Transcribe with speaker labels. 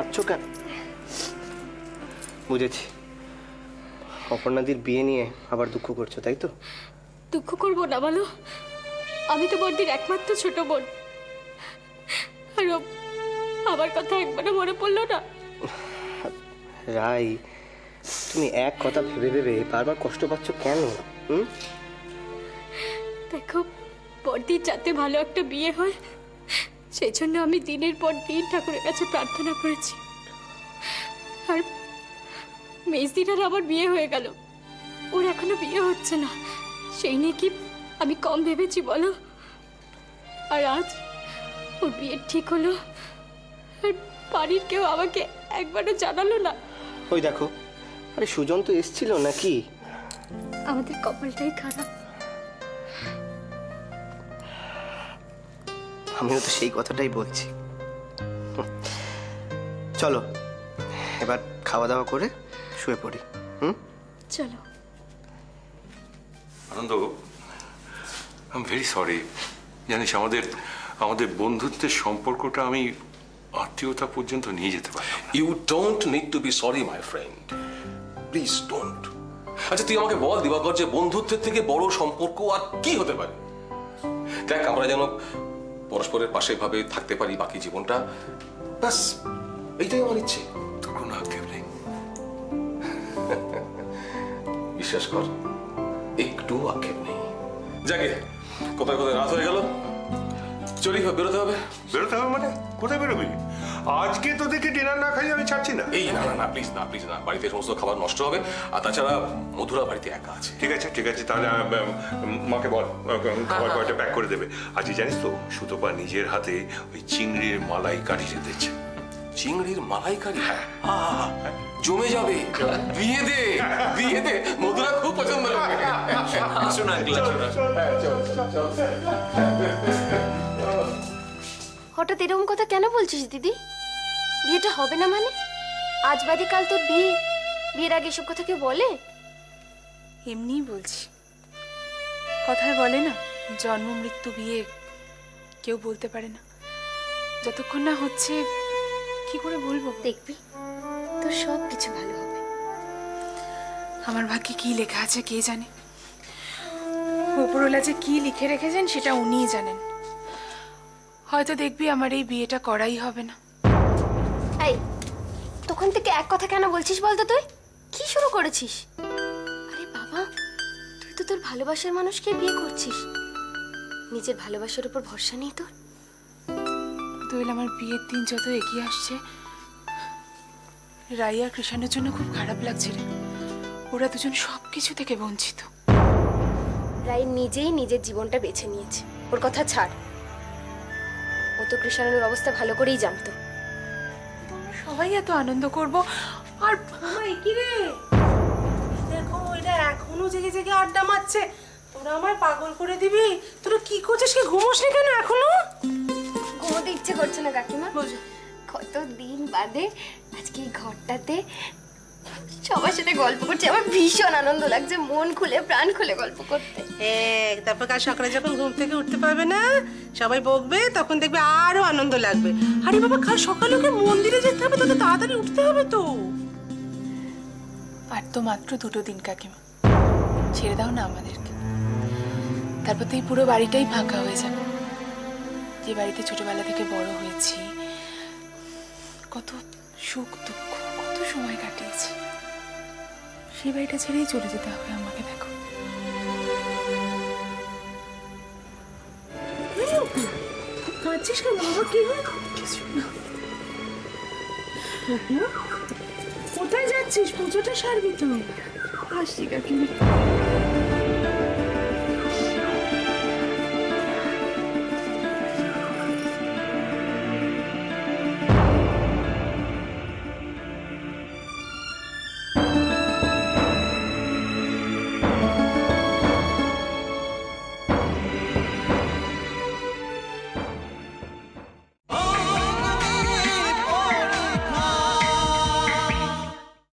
Speaker 1: কাঁদছো কেন? বুঝেছি, অপর্ণাদির বিয়ে নিয়ে আবার দুঃখ করছো, তাই তো?
Speaker 2: দুঃখ করবো না বলো? আমি তো বড়দির একমাত্র ছোট বোন, আর আমার কথা একবারও মনে পড়লো না?
Speaker 1: রাই, তুমি এক কথা ভেবে ভেবে বারবার কষ্ট পাচ্ছ কেন?
Speaker 2: দেখো, বড়দির যাতে ভালো একটা বিয়ে হয় সেই জন্য আমি দিনের পর দিন ঠাকুরের কাছে প্রার্থনা করেছি। আর মেজদির আর আমার বিয়ে হয়ে গেল, ওর এখনো বিয়ে হচ্ছে না, সেই নিয়ে কি আমি কম ভেবেছি বলো? আর আজ ওর বিয়ে ঠিক হলো, আর বাড়ির কেউ আমাকে একবারও জানালো না।
Speaker 1: ওই দেখো, আরে সুজন তো এসেছিল নাকি?
Speaker 2: আমাদের কপালটাই খারাপ।
Speaker 1: আমিও তো সেই কথাটাই বলছি। চলো এবার খাওয়া দাওয়া করে শুয়ে পড়ি।
Speaker 2: চলো।
Speaker 3: আনন্দ, আই এম ভেরি সরি। জানিস, আমাদের বন্ধুত্বের সম্পর্কটা আমি আত্মীয়তা পর্যন্ত নিয়ে যেতে পারি।
Speaker 4: You don't need to be sorry my friend, please don't. আচ্ছা তুই আমাকে বল দিবাকর, যে বন্ধুত্বের থেকে বড় সম্পর্ক আর কি হতে পারে? দেখ, আমরা যেন পরস্পরের পাশে ভাবে থাকতে পারি বাকি জীবনটা, ব্যাস এইটাই আমার ইচ্ছে।
Speaker 3: কোনো আক্ষেপ নেই।
Speaker 4: বিশ্বাস কর, একটু আক্ষেপ নেই। যাকে কোথায় কোথায় রাত হয়ে গেল, চলি, বেরোতে হবে।
Speaker 3: বেরোতে হবে মানে? কোথায় বেরোবি? আজকে তোদেরকে ডিনার না খাই আমি ছাড়ছি না।
Speaker 4: এই না না প্লিজ না, প্লিজ না, বাড়িতে সমস্ত খাবার নষ্ট হবে। আর তাছাড়া মধুরা বাড়িতে একা আছে।
Speaker 3: ঠিক আছে ঠিক আছে, তাহলে মাকে বল খাবার কয়টা প্যাক করে দেবে। আজকে জানিস তো, সুতপা নিজের হাতে ওই চিংড়ির মালাইকারি রেঁধেছে।
Speaker 4: চিংড়ির মালাইকারি? জমে যাবে। বিয়ে দে, বিয়ে দে, মধুরা খুব পছন্দ করবে। আসুন আঙ্কেল,
Speaker 5: হঠাৎ এরকম কথা কেন বলছিস দিদি? বিয়েটা হবে না মানে? আজ বাদে কাল তোর বিয়ে, বিয়ের আগে এসব কথা কেউ বলে?
Speaker 6: এমনিই বলছি। কথায় বলে না, জন্ম মৃত্যু বিয়ে কেউ বলতে পারে না। যতক্ষণ না হচ্ছে কি করে বলবো?
Speaker 5: দেখবি তোর সব কিছু ভালো হবে।
Speaker 6: আমার ভাগ্যে কি লেখা আছে কে জানে। উপরওয়ালা যে কি লিখে রেখেছেন সেটা উনিই জানেন। হয়তো দেখবি আমার এই বিয়েটা করাই হবে না।
Speaker 5: এই, তখন থেকে এক কথা কেন বলছিস বলতো? তুই কি শুরু করেছিস? আরে বাবা, তুই তো তোর ভালোবাসার মানুষকে বিয়ে করছিস, নিজের ভালোবাসার উপর ভরসা নেই তোর?
Speaker 6: দোয়েল, আমার বিয়ের দিন যত এগিয়ে আসছে, রাই আর কৃষাণের জন্য খুব খারাপ লাগছে রে। ওরা দুজন সবকিছু থেকে বঞ্চিত।
Speaker 5: রাই নিজেই নিজের জীবনটা বেছে নিয়েছে, ওর কথা ছাড়। ও তো কৃষাণের অবস্থা ভালো করেই জানতো।
Speaker 6: সবাই এত আনন্দ করব, আর
Speaker 7: কি রে দেখো, এরা এখনো জেগে জেগে আড্ডা মারছে। তোরা আমায় পাগল করে দিবি। তোরা কি করছিস? কি ঘুমোস না কেন এখনো?
Speaker 5: ঘুমোতে ইচ্ছে করছে না কাকিমা। কতদিন বাদে আজকে এই ঘরটাতে সবার সাথে গল্প করছি, আমার ভীষণ আনন্দ লাগছে, মন খুলে প্রাণ খুলে গল্প করতে।
Speaker 7: তারপর কাল সকালে যখন ঘুম থেকে উঠতে পারবে না, সবাই বকবে, তখন দেখবে আরো আনন্দ লাগবে। আরে বাবা, কাল সকালে ওকে মন্দিরে যেতে হবে, তোকে তাড়াতাড়ি উঠতে হবে তো।
Speaker 6: আর তো মাত্র 2 দিন কাকিমা, ছেড়ে দাও না আমাদেরকে। তারপর তো এই পুরো বাড়িটাই ফাঁকা হয়ে যাবে। যে বাড়িতে ছোটবেলা থেকে বড় হয়েছি, কত সুখ দুঃখ, কত সময় কাটিয়েছি, সেই বাড়িটা ছেড়েই চলে যেতে হবে আমাকে। দেখো,
Speaker 7: কাঁদছিস কেন বাবা? কি কোথায় যাচ্ছিস? পুজোটা সারবি তো।
Speaker 6: আসছি কাকিমা।